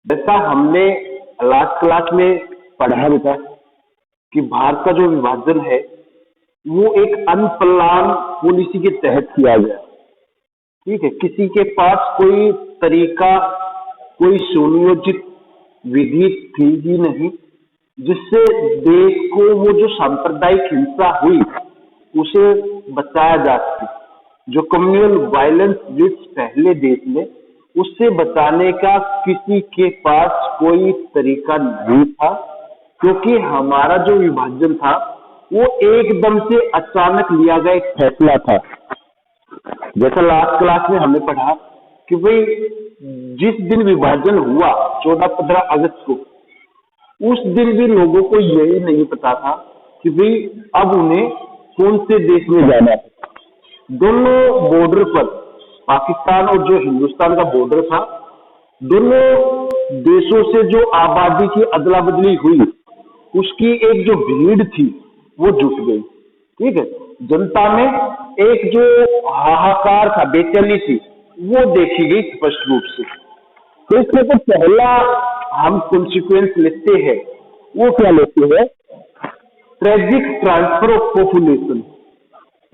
जैसा हमने last class में पढ़ा था कि भारत का जो विभाजन है वो एक अनप्लान पॉलिसी के तहत किया गया। ठीक है, किसी के पास कोई तरीका, कोई सुनियोजित विधि थी ही नहीं जिससे देश को वो जो सांप्रदायिक हिंसा हुई उसे बचाया जा सके। जो कम्युनल वायलेंस जिस पहले देश में, उससे बचाने का किसी के पास कोई तरीका नहीं था, क्योंकि हमारा जो विभाजन था वो एकदम से अचानक लिया गया एक फैसला था। जैसा लास्ट क्लास में हमने पढ़ा कि भाई जिस दिन विभाजन हुआ 14-15 अगस्त को, उस दिन भी लोगों को यही नहीं पता था कि भाई अब उन्हें कौन से देश में जाना है। दोनों बॉर्डर पर, पाकिस्तान और जो हिंदुस्तान का बॉर्डर था, दोनों देशों से जो आबादी की अदला बदली हुई उसकी एक जो भीड़ थी वो जुट गई। ठीक है, जनता में एक जो हाहाकार था, बेचैनी थी, वो देखी गई स्पष्ट रूप से। तो इसमें तो पहला हम कॉन्सिक्वेंस लेते हैं, वो क्या लेते हैं? Tragic transfer of population.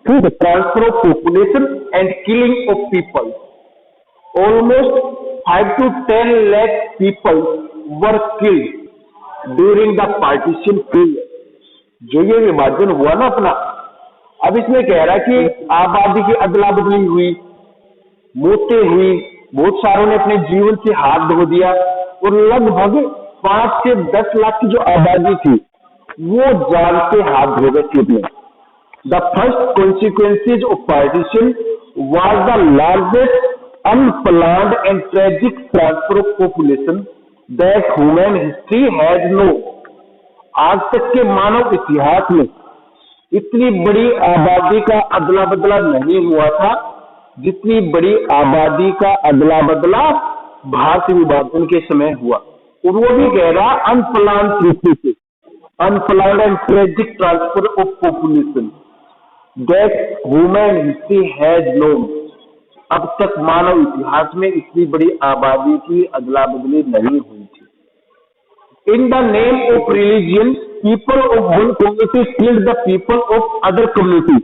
ठीक है, transfer of population and killing of people. Almost 5 to 10 lakh people were killed during the partition period। जो ये विभाजन हुआ ना अपना, अब इसमें कह रहा है कि आबादी की अदला बदली हुई, मौतें हुई, बहुत सारों ने अपने जीवन से हाथ धो दिया और लगभग 5 से 10 लाख की जो आबादी थी वो जान से हाथ धो गए। The first consequences of partition was the largest unplanned and tragic transfer of population that human history has known। आज तक के मानव इतिहास में इतनी बड़ी आबादी का अदला बदला नहीं हुआ था जितनी बड़ी आबादी का अदला बदला भारत विभाजन के समय हुआ। और वो भी कह रहा अनप्लान तरीके से, unplanned and tragic transfer of population that human history has known। अब तक मानव इतिहास में इतनी बड़ी आबादी की अदला बदली नहीं हुई थी। In the name of religion, people of one community killed the people of other communities।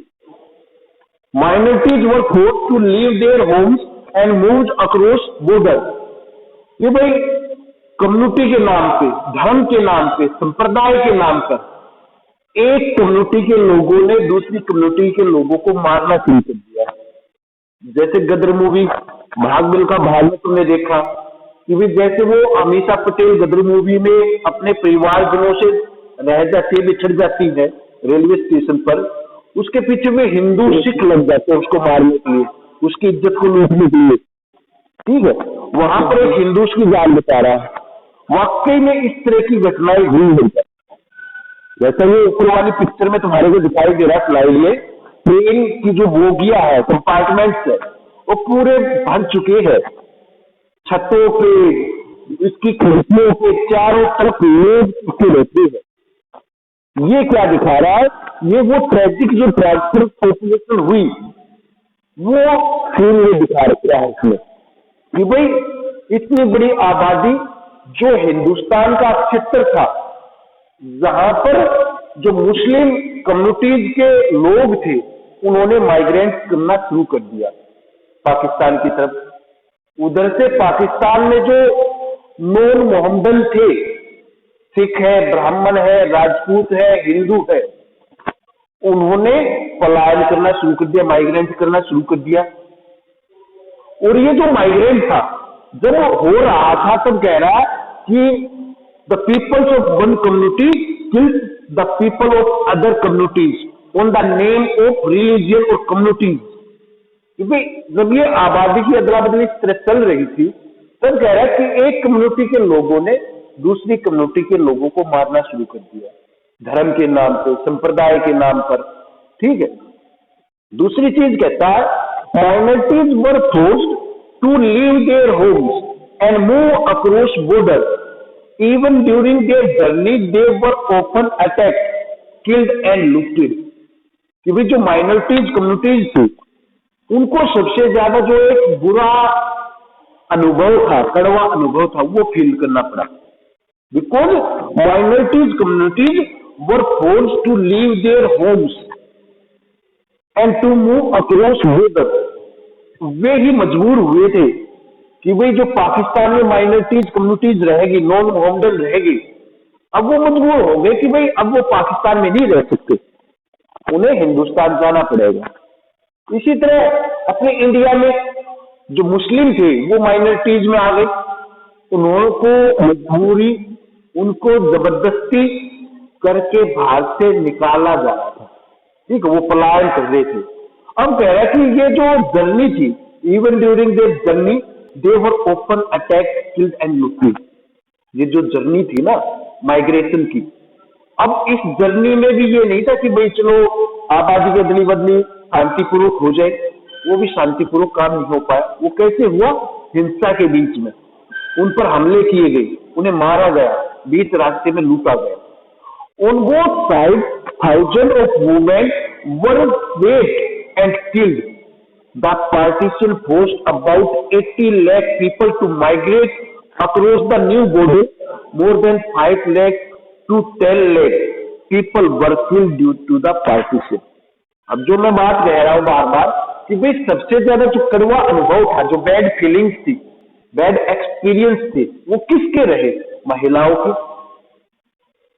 Minorities were forced to leave their homes and moved across borders। ये भाई कम्युनिटी के नाम पे, धर्म के नाम पे, संप्रदाय के नाम पर एक कम्युनिटी के लोगों ने दूसरी कम्युनिटी के लोगों को मारना शुरू कर दिया। जैसे गदर मूवी, भाग मिल्खा भाग में तुमने देखा कि जैसे वो अमीषा पटेल गदर मूवी में अपने परिवारजनों से रह जाती है, बिछड़ जाती है रेलवे स्टेशन पर, उसके पीछे में हिंदू सिख लग जाते हैं उसको मारने के लिए, उसकी इज्जत को लूटने के लिए। ठीक है, वहां पर एक हिंदू उसकी जान बचा रहा है। वाकई में इस तरह की घटनाएं हुई है। जैसा ये ऊपर वाली पिक्चर में तुम्हारे को दिखाई दे रहा स्लाइड में, ट्रेन की जो बोगियां है, कंपार्टमेंट्स है, वो पूरे भर चुके हैं। छतों पे, इसकी खिड़कियों पे चारों तरफ लोग चुके रहते हैं। ये क्या दिखा रहा है? ये वो ट्रैजिक जो ट्रांसफर पॉपुलेशन हुई वो सीन में दिखा रहा है इसमें कि भाई इतनी बड़ी आबादी जो हिंदुस्तान का क्षेत्र था, जहां पर जो मुस्लिम कम्युनिटीज के लोग थे उन्होंने माइग्रेट करना शुरू कर दिया पाकिस्तान की तरफ। उधर से पाकिस्तान में जो नॉन मोहम्मदन थे, सिख है, ब्राह्मण है, राजपूत है, हिंदू है, उन्होंने पलायन करना शुरू कर दिया, माइग्रेट करना शुरू कर दिया। और ये जो माइग्रेट था जब हो रहा था तब कह रहा कि the peoples of one community killed the people of other communities on the name of religion or communities। क्योंकि जब ये आबादी की अदला बदली इस तरह चल रही थी तब कह रहा है कि एक कम्युनिटी के लोगों ने दूसरी कम्युनिटी के लोगों को मारना शुरू कर दिया, धर्म के नाम पे, संप्रदाय के नाम पर। ठीक है, दूसरी चीज कहता है minorities were forced to leave their homes and move across border. Even during their journey, they were often attacked, killed and looted। कि भाई जो माइनॉरिटीज कम्युनिटीज थी उनको सबसे ज्यादा जो एक बुरा अनुभव था, कड़वा अनुभव था, वो फील करना पड़ा। Because minorities communities were forced to leave their homes and to move across border. वे ही मजबूर हुए थे कि भाई जो पाकिस्तान में माइनॉरिटीज कम्युनिटीज रहेगी, नॉन होमडन रहेगी, अब वो मजबूर हो गए कि भाई अब वो पाकिस्तान में नहीं रह सकते, उन्हें हिंदुस्तान जाना पड़ेगा। इसी तरह अपने इंडिया में जो मुस्लिम थे वो माइनॉरिटीज में आ गए, उनको मजबूरी, उनको जबरदस्ती करके भारत से निकाला जा रहा था। ठीक है, वो पलायन कर रहे थे। अब कह रहा है कि ये जो जर्नी थी, even during their journey they were open attack killed and looted. ये जो जर्नी थी ना माइग्रेशन की, अब इस जर्नी में भी ये नहीं था कि भाई चलो आबादी की अदली बदली शांतिपूर्वक हो जाए, वो भी शांतिपूर्वक काम नहीं हो पाया। वो कैसे हुआ? हिंसा के बीच में उन पर हमले किए गए, उन्हें मारा गया, बीच रास्ते में लूटा गया। On both side thousand of women were raped and killed. The partition forced about 80 lakh people to migrate across the new border. More than 5 lakh to 10 lakh people were killed due to the partition. अब जो मैं बात कह रहा हूं बार बार कि भाई सबसे ज्यादा जो कड़वा अनुभव था, जो बैड फीलिंग्स थी, बैड एक्सपीरियंस थे, वो किसके रहे? महिलाओं के।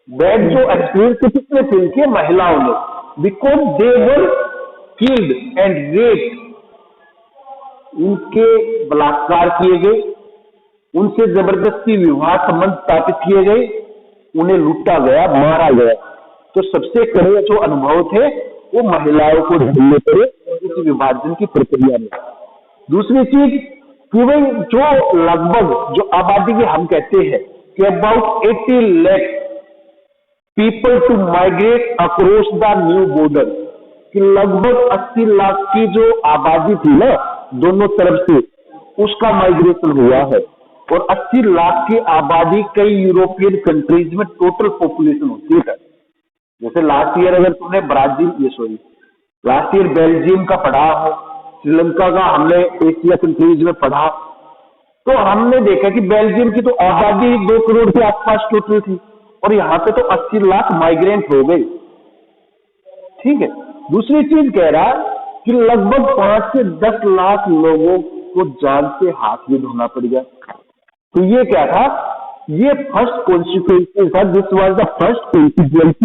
बैड जो एक्सपीरियंस थे किसने फील किए? महिलाओं ने। Because they were killed and raped, उनके बलात्कार किए गए, उनसे जबरदस्ती विवाह संबंध स्थापित किए गए, उन्हें लूटा गया, मारा गया। तो सबसे कड़वे जो अनुभव थे वो महिलाओं को झेलने पड़े इस विभाजन की प्रक्रिया में। दूसरी चीज कि भाई जो लगभग जो आबादी की हम कहते हैं कि about 80 lakh people to migrate across the new border, कि लगभग 80 लाख की जो आबादी थी ना दोनों तरफ से, उसका माइग्रेशन हुआ है। और 80 लाख की आबादी कई यूरोपियन कंट्रीज में टोटल पॉपुलेशन होती है। जैसे लास्ट ईयर अगर तुमने लास्ट ईयर बेल्जियम का पढ़ा हो, श्रीलंका का हमने एशिया कंट्रीज में पढ़ा, तो हमने देखा कि बेल्जियम की तो आबादी 2 करोड़ के आसपास टोटल थी, और यहाँ पे तो 80 लाख माइग्रेंट हो गए। ठीक है। दूसरी चीज कह रहा कि लगभग 5 से 10 लाख लोगों को जान से हाथ भी धोना पड़ गया। तो ये क्या था? ये फर्स्ट कॉन्सिक्वेंस था। This was the first consequence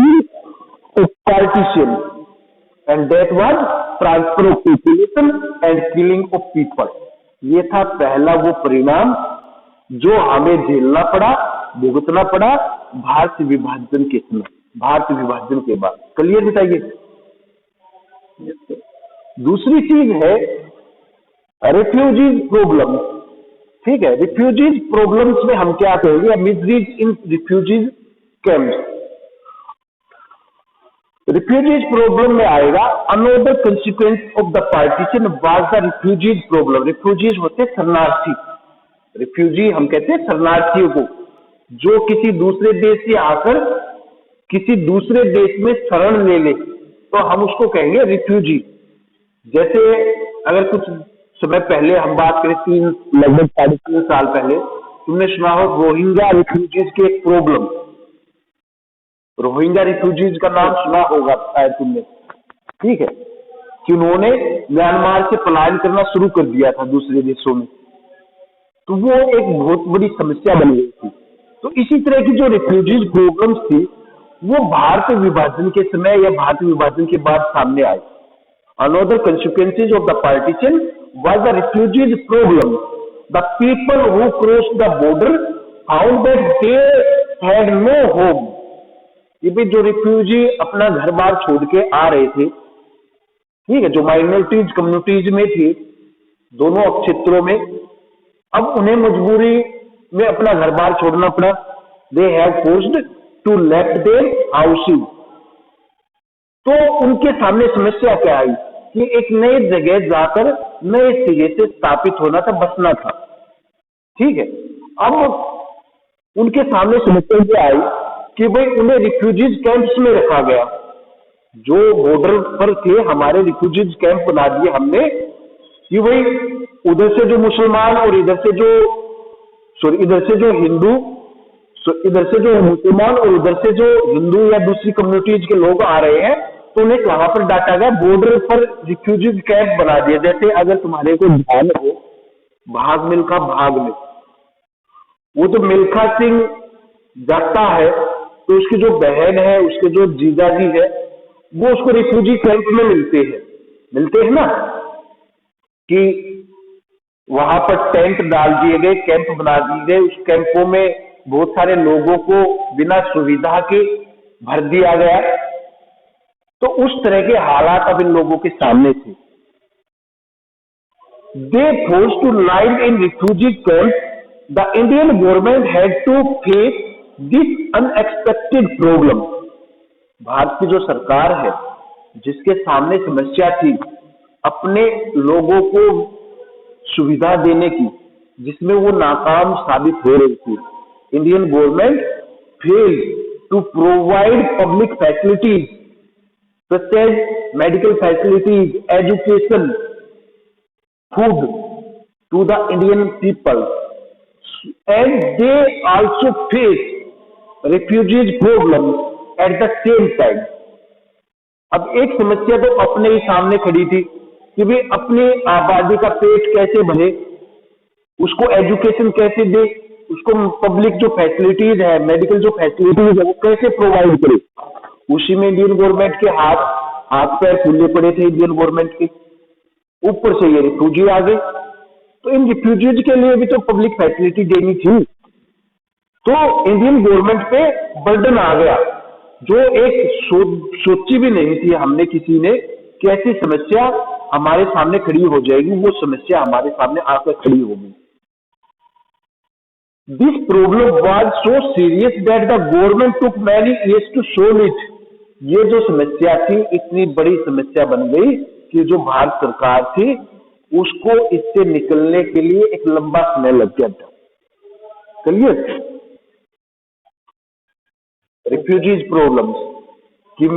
of partition and that was transfer of population and killing of people. ये था पहला वो परिणाम जो हमें झेलना पड़ा, भुगतना पड़ा भारत विभाजन के समय, भारत विभाजन के बाद। क्लियर बताइए। दूसरी चीज है रिफ्यूजीज प्रॉब्लम। ठीक है, रिफ्यूजीज प्रॉब्लम्स में हम क्या कहेंगे? मिजरीज इन रिफ्यूजीज कैंप्स। रिफ्यूजीज प्रॉब्लम में आएगा another consequence of the partition was the refugees problem. Refugees होते शरणार्थी। रिफ्यूजी हम कहते हैं शरणार्थियों को, जो किसी दूसरे देश से आकर किसी दूसरे देश में शरण ले ले, तो हम उसको कहेंगे रिफ्यूजी। जैसे अगर कुछ समय पहले हम बात करें, लगभग 3.5 साल पहले, तुमने सुना हो रोहिंग्या रिफ्यूजीज की एक प्रॉब्लम। रोहिंग्या रिफ्यूजीज का नाम सुना होगा शायद तुमने। ठीक है, कि उन्होंने म्यांमार से पलायन करना शुरू कर दिया था दूसरे देशों में, तो वो एक बहुत बड़ी समस्या बन गई थी। तो इसी तरह की जो रिफ्यूजीज प्रॉब्लम्स थी वो भारत विभाजन के समय या भारत विभाजन के बाद सामने आई। Another consequences of the partition was the refugees problem. The people who crossed the border found that they had no home. ये भी जो रिफ्यूजी अपना घर बार छोड़ के आ रहे थे, ठीक है, जो माइनॉरिटीज कम्युनिटीज में थे दोनों क्षेत्रों में, अब उन्हें मजबूरी में अपना घर बार छोड़ना पड़ा। They have forced to left their houses. तो उनके सामने समस्या क्या आई कि एक नए जगह जाकर नए सिरे से स्थापित होना था, बसना था। ठीक है, अब उनके सामने समस्या ये आई कि भाई उन्हें रिफ्यूजीज कैंप्स में रखा गया। जो बॉर्डर पर थे हमारे रिफ्यूजीज कैंप बना दिए हमने कि भाई उधर से जो मुसलमान और इधर से जो इधर से जो हिंदू, इधर से जो मुसलमान और उधर से जो हिंदू या दूसरी कम्युनिटीज के लोग आ रहे हैं, तो उन्हें कहां पर डाटा गया, बॉर्डर पर रिफ्यूजी कैंप बना दिया। जैसे अगर तुम्हारे को ध्यान हो, भाग मिल्खा भाग में, वो तो मिल्खा सिंह जाता है तो उसकी जो बहन है, उसके जो जीजाजी है, वो उसको रिफ्यूजी कैंप में मिलते हैं ना, कि वहां पर टेंट डाल दिए गए, कैंप बना दिए गए, उस कैंपों में बहुत सारे लोगों को बिना सुविधा के भर दिया गया। तो उस तरह के हालात अब इन लोगों के सामने थे। They force to live in refugee camp, the Indian government had to face this unexpected problem. Bharat की जो सरकार है, जिसके सामने समस्या थी अपने लोगों को सुविधा देने की, जिसमें वो नाकाम साबित हो रही थी, Indian government failed to provide public facilities such as medical facilities, education, food to the Indian people, and they also face refugees problems at the same time. अब एक समस्या तो अपने ही सामने खड़ी थी कि भाई अपनी आबादी का पेट कैसे भरे, उसको एजुकेशन कैसे दे, उसको पब्लिक जो फैसिलिटीज है, मेडिकल जो फैसिलिटीज है, वो कैसे प्रोवाइड करे। उसी में इंडियन गवर्नमेंट के हाथ पैर फूले पड़े थे इंडियन गवर्नमेंट के। ऊपर से ये रिफ्यूजी आ गए, तो इन रिफ्यूजीज के लिए भी तो पब्लिक फैसिलिटी देनी थी। तो इंडियन गवर्नमेंट पे बर्डन आ गया, जो एक सोची भी नहीं थी हमने किसी ने कि ऐसी समस्या हमारे सामने खड़ी हो जाएगी। वो समस्या हमारे सामने आकर खड़ी हो गई। This problem was so serious that the government took many years to solve it. ये जो समस्या थी इतनी बड़ी समस्या बन गई कि जो भारत सरकार थी उसको इससे निकलने के लिए एक लंबा समय लग गया था। चलिए, रिफ्यूजीज प्रॉब्लम्स कि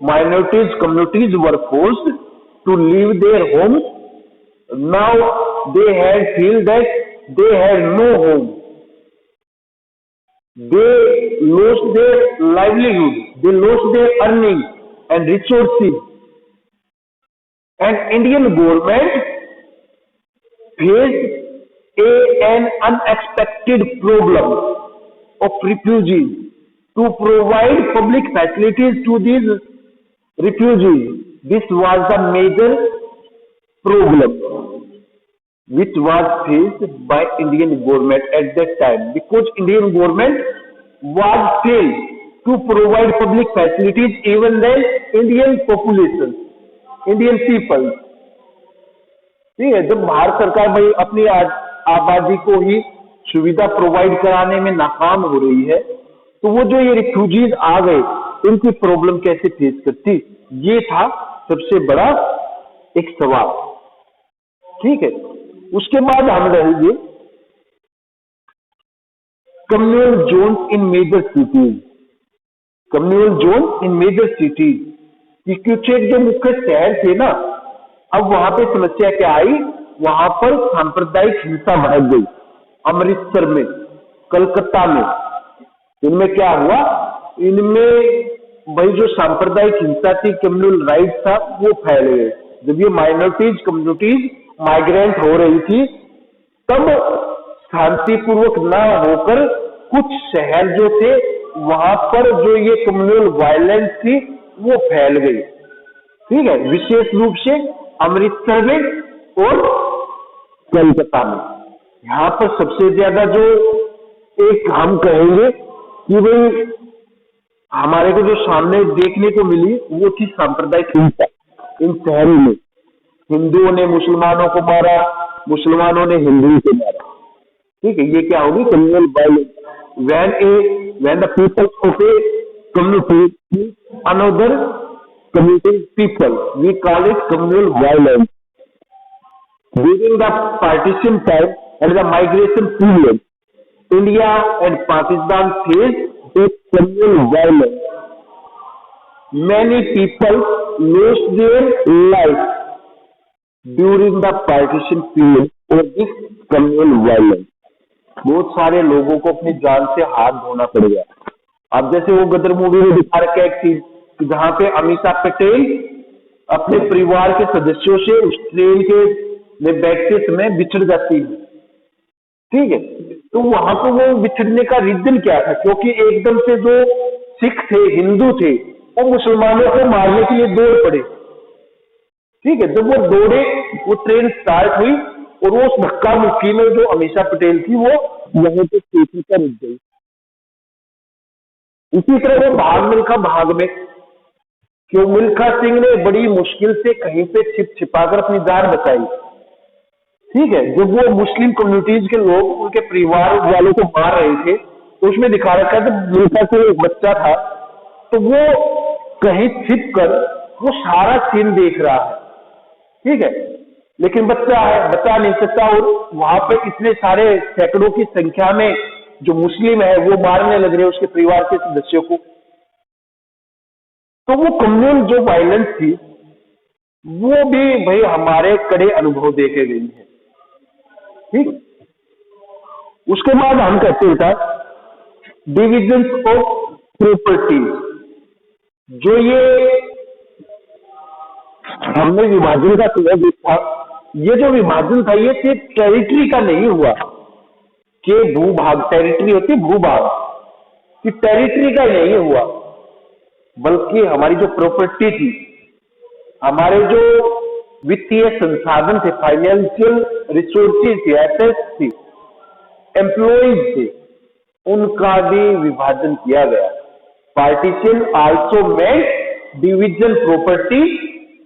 minorities communities were forced to leave their homes, now they had feel that they had no home, they lost their livelihood, they lost their earning and resources, and Indian government faced an unexpected problem of refugees to provide public facilities to these refugees. This was the major problem which was faced by Indian government at that time, because Indian government was failed to provide public facilities even then Indian population, Indian people. ठीक है, जब भारत सरकार भाई अपनी आबादी को ही सुविधा provide कराने में नाकाम हो रही है, तो वो जो ये रिफ्यूजीज आ गए इनकी प्रॉब्लम कैसे फेस करती, ये था सबसे बड़ा एक सवाल। ठीक है, उसके बाद हम रहेंगे communal zone in major cities. Communal zone in major cities कि कुछ एक जो मुख्य शहर थे ना, अब वहां पे समस्या क्या आई, वहां पर सांप्रदायिक हिंसा भड़क गई। अमृतसर में, कलकत्ता में, इनमें क्या हुआ, इनमें भाई जो सांप्रदायिक हिंसा थी, कम्युनल राइट था, वो फैल गए। जब ये माइनॉरिटीज कम्युनिटीज माइग्रेंट हो रही थी, तब शांतिपूर्वक ना होकर कुछ शहर जो थे वहां पर जो ये कम्युनल वायलेंस थी वो फैल गई। ठीक है, विशेष रूप से अमृतसर में और कलकत्ता में। यहाँ पर सबसे ज्यादा जो एक हम कहेंगे कि भाई हमारे को जो सामने देखने को मिली वो थी सांप्रदायिक हिंसा। इन शहरों में हिंदुओं ने मुसलमानों को मारा, मुसलमानों ने हिंदुओं को मारा। ठीक है, ये क्या होगी, communal violence. when the people of a community another community people, we call it communal violence. During the partition time and the migration period, India and Pakistan faced a communal violence. Many people lost their life during the partition period और this communal violence, बहुत सारे लोगों को अपनी जान से हाथ धोना पड़ गया। अब जैसे वो गदर मूवी में दिखा रखा है एक सीन कि जहां पे अमीषा पटेल अपने परिवार के सदस्यों से उस ट्रेन के में बैठते समय बिछड़ जाती है। ठीक है, तो वहां पर वो बिछड़ने का रीजन क्या था? क्योंकि एकदम से जो सिख थे, हिंदू थे, वो मुसलमानों को मारने के लिए दौड़ पड़े। ठीक है, जब वो दौड़े, वो ट्रेन स्टार्ट हुई और वो उस धक्का मुक्की में जो अमीषा पटेल थी वो वहीं पे स्टेशन पर रुक गई। इसी तरह वो भाग मिल्खा भाग में क्यों मिल्खा सिंह ने बड़ी मुश्किल से कहीं पे छिप छिपाकर अपनी जान बचाई। ठीक है, जब वो मुस्लिम कम्युनिटीज के लोग उनके परिवार वालों को मार रहे थे तो उसमें दिखा रखा है जब मिल्खा सिंह एक बच्चा था तो वो कहीं छिप कर वो सारा सीन देख रहा है। ठीक है, लेकिन बच्चा है, बचा नहीं सकता और वहां पे इतने सारे सैकड़ों की संख्या में जो मुस्लिम है वो मारने लग रहे हैं उसके परिवार के सदस्यों को। तो वो कम्युनल जो वायलेंस थी वो भी भाई हमारे कड़े अनुभव देके गई है। ठीक, उसके बाद हम कहते हैं डिविजन ऑफ प्रॉपर्टी, जो ये हमने विभाजन का समय देखा, ये जो विभाजन था ये सिर्फ टेरिटरी का नहीं हुआ कि भूभाग, टेरिटरी होती भूभाग कि टेरिटरी का नहीं हुआ, बल्कि हमारी जो प्रॉपर्टी थी, हमारे जो वित्तीय संसाधन थे, फाइनेंशियल रिसोर्सेज थे, एसेट्स थी, एम्प्लॉइज थे, उनका भी विभाजन किया गया। Partition also meant division property,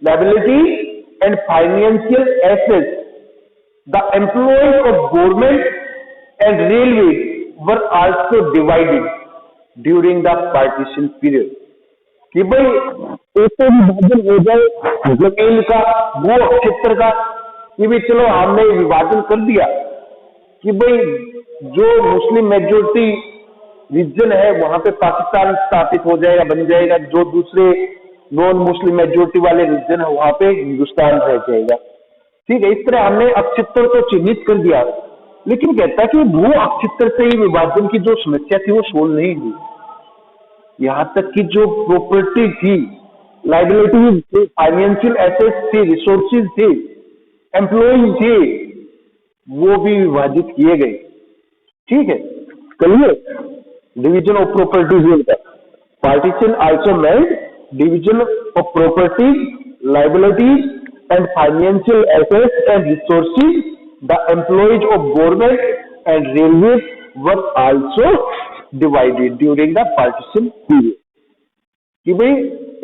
liability and financial assets. The employees of government and railway were also divided during the partition period. कि भाई एक तो विभाजन हो जाए जमीन का, भू क्षेत्र का, कि भाई चलो हमने विभाजन कर दिया कि भाई जो मुस्लिम मेजोरिटी रीजन है वहां पे पाकिस्तान स्थापित हो जाएगा, बन जाएगा, जो दूसरे नॉन मुस्लिम मेजोरिटी वाले रीजन है वहां पे हिंदुस्तान रह जाएगा। ठीक है, इस तरह हमने अक्षित्र को चिन्हित कर दिया, लेकिन कहता है कि भू अक्षित्र से ही विभाजन की जो समस्या थी वो सोल्व नहीं हुई। यहां तक कि जो प्रॉपर्टी थी, लाइबिलिटीज थी, फाइनेंशियल एसेट्स थी, रिसोर्सेज थे, एम्प्लॉय थे, वो भी विभाजित किए गए। ठीक है, कहिए डिवीजन ऑफ प्रॉपर्टीज का partition also meant division of properties, liabilities and financial assets and resources. The employees of government and railway were also divided during the partition period. कि भाई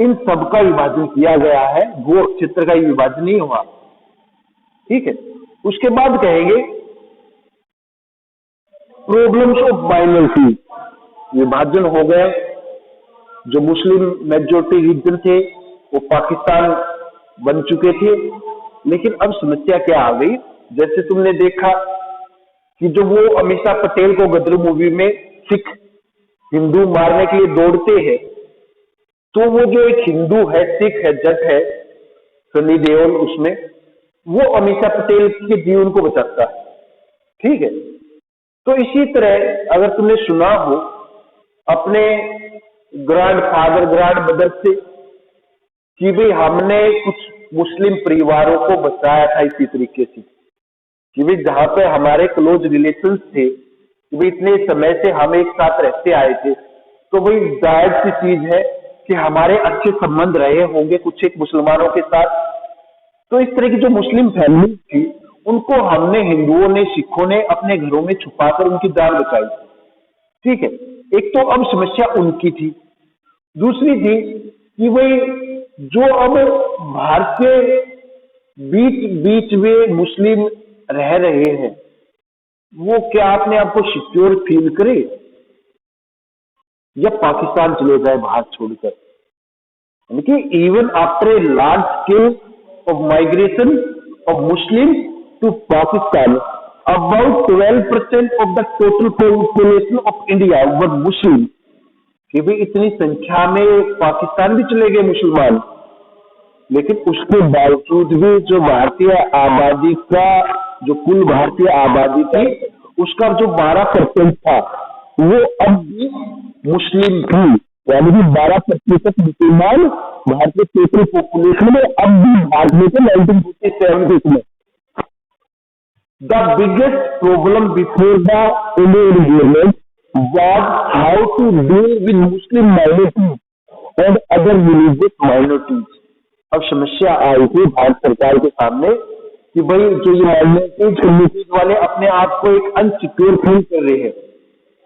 इन सबका विभाजन किया गया है, भू क्षेत्र का ही विभाजन नहीं हुआ। ठीक है, उसके बाद कहेंगे प्रॉब्लम्स ऑफ माइनॉरिटी। विभाजन हो गया, जो मुस्लिम मेजोरिटी रीजन थे वो पाकिस्तान बन चुके थे, लेकिन अब समस्या क्या आ गई? जैसे तुमने देखा कि जो वो अमीषा पटेल को गदर मूवी में सिख हिंदू मारने के लिए दौड़ते हैं, तो वो जो एक हिंदू है, सिख है, जट है, सनी देओल, उसमें वो अमीषा पटेल के जीवन को बचाता है। ठीक है, तो इसी तरह अगर तुमने सुना हो अपने ग्रैंड फादर, ग्रैंड मदर से कि भाई हमने कुछ मुस्लिम परिवारों को बचाया था इसी तरीके से कि भाई जहां पे हमारे क्लोज रिलेशंस थे कि भाई इतने समय से हम एक साथ रहते आए थे, तो भाई जायज सी चीज है कि हमारे अच्छे संबंध रहे होंगे कुछ एक मुसलमानों के साथ। तो इस तरह की जो मुस्लिम फैमिली थी उनको हमने, हिंदुओं ने, सिखों ने अपने घरों में छुपाकर उनकी जान बचाई। ठीक है, एक तो अब समस्या उनकी थी, दूसरी थी कि भाई जो अब भारत के बीच बीच में मुस्लिम रह रहे हैं वो क्या अपने आप को सिक्योर फील करे या पाकिस्तान चले जाए भारत छोड़कर। यानी कि even after a large scale of migration of Muslims to Pakistan, about 12% of the total population of India were Muslim। कि भी इतनी संख्या में पाकिस्तान भी चले गए मुसलमान, लेकिन उसके बावजूद भी जो भारतीय आबादी का, जो कुल भारतीय आबादी थी, उसका जो 12% था वो अब भी मुस्लिम थी। यानी कि 12% मुसलमान भारतीय टोटल पॉपुलेशन में अब भी भाग में थे 1947 के इसमें। The biggest problem before the Indian government was how to deal with Muslim minorities and other religious minorities। अब समस्या आई थी भारत सरकार के सामने कि भाई जो ये माइनॉरिटीज कम्युनिटीज वाले अपने आप को एक अनसिक्योर फील कर रहे हैं,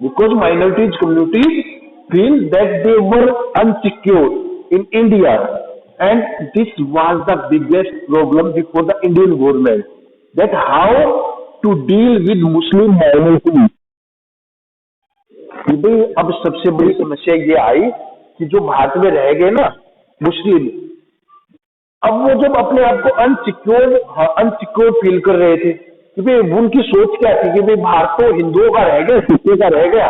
because minorities communities feel that they were unsecure in India, and this was the biggest problem before the Indian government, that how to deal with Muslim minorities. भाई अब सबसे बड़ी समस्या ये आई कि जो भारत में रह गए ना मुस्लिम, अब वो जब अपने आप को अनसिक्योर फील कर रहे थे कि भाई उनकी सोच क्या थी कि भाई भारत तो हिंदुओं का रह गया, सिखों का रह गया,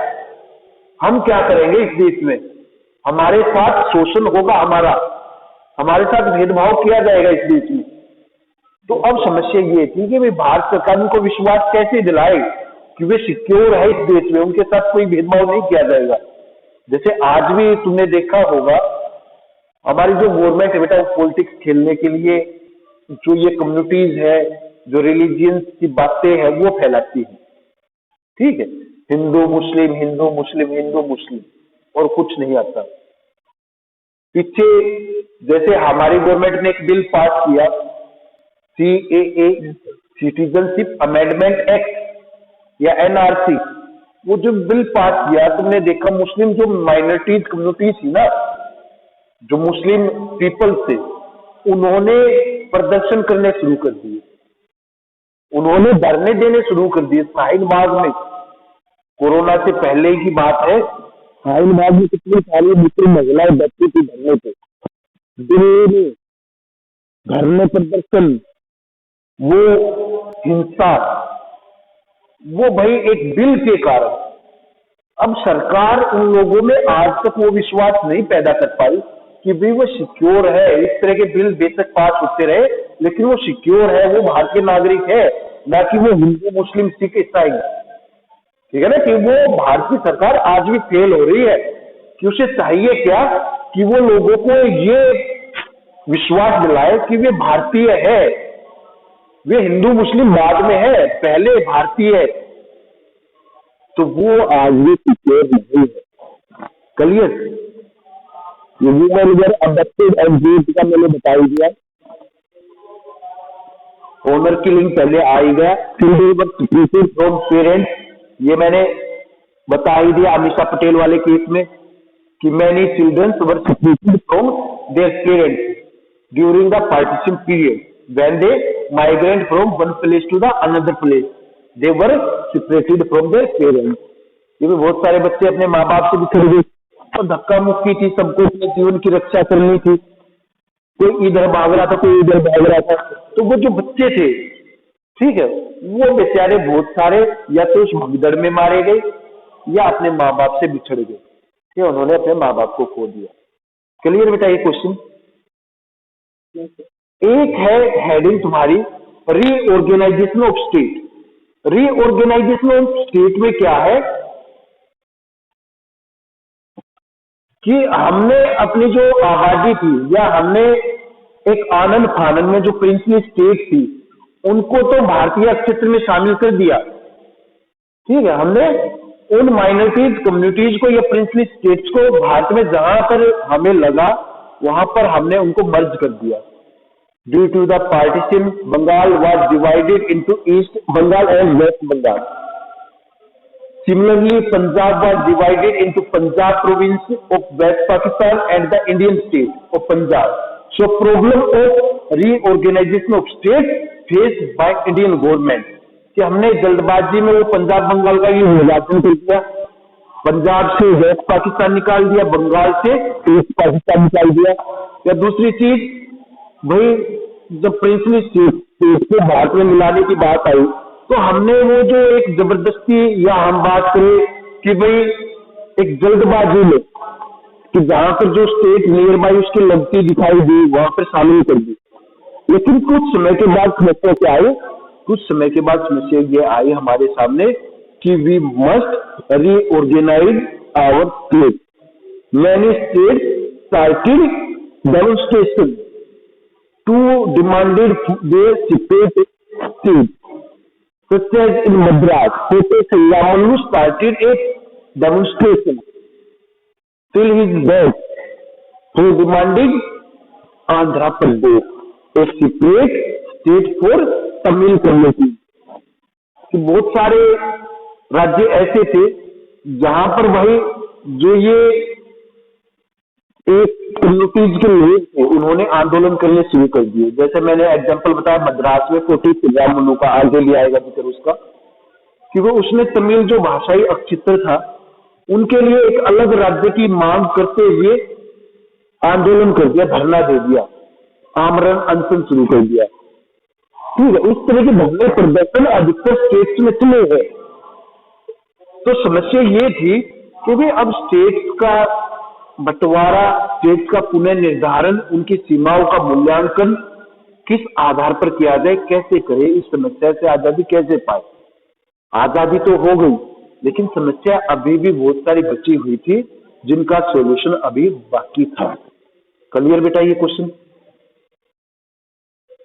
हम क्या करेंगे इस देश में, हमारे साथ शोषण होगा, हमारे साथ भेदभाव किया जाएगा इस देश में। तो अब समस्या ये थी कि भाई भारत सरकार उनको विश्वास कैसे दिलाए कि वे सिक्योर है इस देश में, उनके साथ कोई भेदभाव नहीं किया जाएगा। जैसे आज भी तुमने देखा होगा हमारी जो गवर्नमेंट है बेटा, पॉलिटिक्स खेलने के लिए जो ये कम्युनिटीज है, जो रिलीजियंस की बातें हैं वो फैलाती है, ठीक है, हिंदू मुस्लिम हिंदू मुस्लिम हिंदू मुस्लिम, और कुछ नहीं आता। पीछे जैसे हमारी गवर्नमेंट ने एक बिल पास किया, CAA सिटीजनशिप अमेंडमेंट एक्ट या NRC, वो जो बिल पास किया तुमने देखा, मुस्लिम जो माइनॉरिटीज कम्युनिटीज थी ना, जो मुस्लिम पीपल थे, उन्होंने प्रदर्शन करने शुरू कर दिए, उन्होंने धरने देने शुरू कर दिए शाहीन बाग में। कोरोना से पहले की बात है, शाहीन बाग में कितनी सारी मुस्लिम महिलाएं बच्चे थी धरने पे, दिल्ली में धरने प्रदर्शन, वो हिंसा, वो भाई एक बिल के कारण। अब सरकार उन लोगों में आज तक वो विश्वास नहीं पैदा कर पाई कि भाई वो सिक्योर है, इस तरह के बिल बेशक पास होते रहे लेकिन वो सिक्योर है, वो भारतीय नागरिक है, ना कि वो हिंदू मुस्लिम सिख ईसाई। ठीक है ना, कि वो भारतीय सरकार आज भी फेल हो रही है कि उसे चाहिए क्या कि वो लोगों को ये विश्वास दिलाए कि वे भारतीय है, वे हिंदू मुस्लिम बाद में है, पहले भारतीय है। तो वो आज भी सिक्योर नहीं है। क्लियर, ये women where abducted and raped का मैंने बता ही दिया। ऑनर किलिंग पहले आ ही गया, children were separated from parents, ये मैंने बता ही दिया अमीषा पटेल वाले केस में कि many children were separated from their parents during the partition period when they migrate from one place to the another place, they were separated from their parents। ये भी बहुत सारे बच्चे अपने माँ बाप से बिछड़ गए और धक्का मुक्की थी, सबको अपने जीवन की रक्षा करनी थी, कोई इधर भाग रहा था कोई इधर भाग रहा था। तो वो जो बच्चे थे, ठीक है, वो बेचारे बहुत सारे या तो उस भगदड़ में मारे गए या अपने माँ बाप से बिछड़ गए, ठीक है, उन्होंने अपने माँ बाप को खो दिया। क्लियर बेटा ये क्वेश्चन? एक है हेडिंग तुम्हारी reorganisation of state. Reorganisation of state में क्या है कि हमने अपनी जो आबादी थी या हमने एक आनंद फानन में जो प्रिंसली स्टेट थी उनको तो भारतीय क्षेत्र में शामिल कर दिया, ठीक है, हमने उन माइनॉरिटीज कम्युनिटीज को या प्रिंसली स्टेट्स को भारत में जहां पर हमें लगा वहां पर हमने उनको मर्ज कर दिया। Due to the partition, Bengal was divided into East Bengal and West Bengal. Similarly, Punjab was divided into Punjab province of West Pakistan and the Indian state of Punjab. So, problem of reorganization of state faced by Indian government कि हमने जल्दबाजी में वो पंजाब बंगाल का ये विभाजन कर दिया, पंजाब से वेस्ट पाकिस्तान निकाल दिया, बंगाल से ईस्ट पाकिस्तान निकाल दिया। या दूसरी चीज भाई जब प्रिंसली स्टेट को भारत में मिलाने की बात आई तो हमने वो जो एक जबरदस्ती या हम बात करें कि भाई एक जल्दबाजी में कि जहां पर जो स्टेट नियर बाई उसकी लगती दिखाई दी वहां पर शामिल कर दी। लेकिन कुछ समय के बाद समस्या क्या आई, कुछ समय के बाद समस्या ये आई हमारे सामने कि we must reorganise our state. Many state started demonstration to demanded their separate state, such as in Madras. Kote Sriramulu started a demonstration till his death. He demanded Andhra Pradesh, a separate state for Tamil community. कि बहुत सारे राज्य ऐसे थे जहां पर भाई जो ये एक कम्युनिटीज के लोग थे उन्होंने आंदोलन करने शुरू कर दिए। जैसे मैंने एग्जांपल बताया मद्रास में कोटी श्रीरामुलु का, आगे भी आएगा जिक्र उसका, क्योंकि उसने तमिल जो भाषाई अक्षित्र था उनके लिए एक अलग राज्य की मांग करते हुए आंदोलन कर दिया, धरना दे दिया, आमरण अनशन शुरू कर दिया। ठीक है, इस तरह के धरने प्रदर्शन अधिकतर स्टेट्स में चले हैं। तो समस्या ये थी कि भाई अब स्टेट्स का बंटवारा, स्टेट्स का पुनर्निर्धारण, उनकी सीमाओं का मूल्यांकन किस आधार पर किया जाए, कैसे करे, इस समस्या से आजादी कैसे पाए। आजादी तो हो गई लेकिन समस्या अभी भी बहुत सारी बची हुई थी जिनका सॉल्यूशन अभी बाकी था। क्लियर बेटा ये क्वेश्चन?